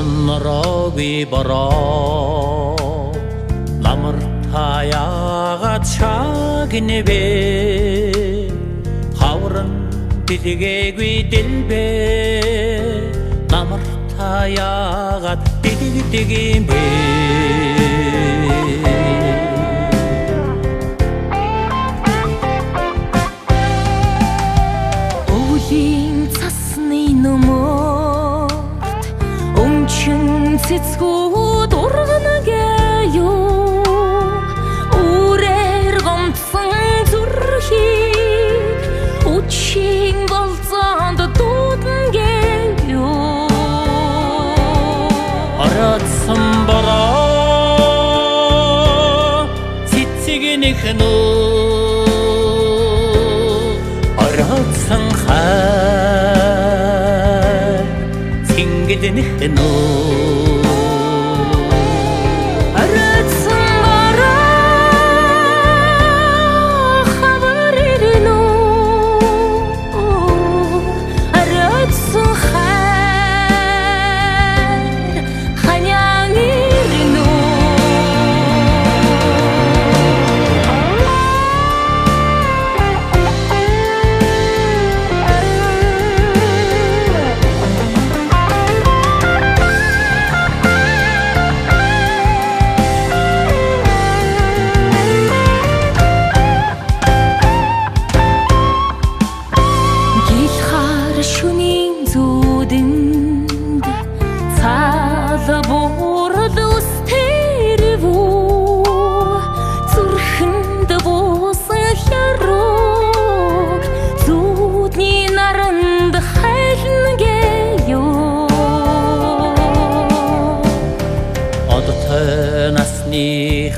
Нороги бороо намар таяагаад шагнэвэ хавран дэлгээгүй дэлбэ намар таяагаад дэлгдэг юм бэ өвлийн цасны нөмөрт өмчин цэцгүүд ургана гэё үрээр гомдсон зүрхийг үчийн болцоонд дуудна гэё аратсан бороо цэцгэнийхнөө аратсан хай цингидэнийхнөө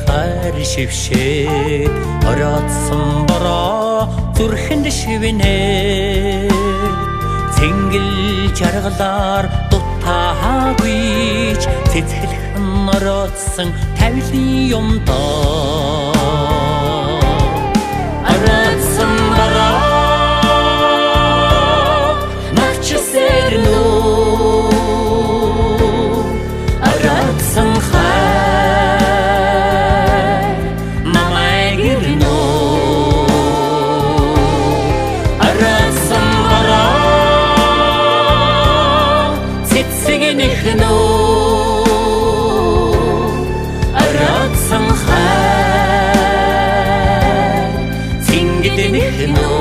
хайр шившээд ороодсон бороо зүрхэнд шивнэ цэнгэл жаргалаар дутаагүйч цэцгэлхэн ороодсон тавилын юмдоо ороодсон бороо начсэрнүү ороодсон Аратсан хай цингидэнийхнөө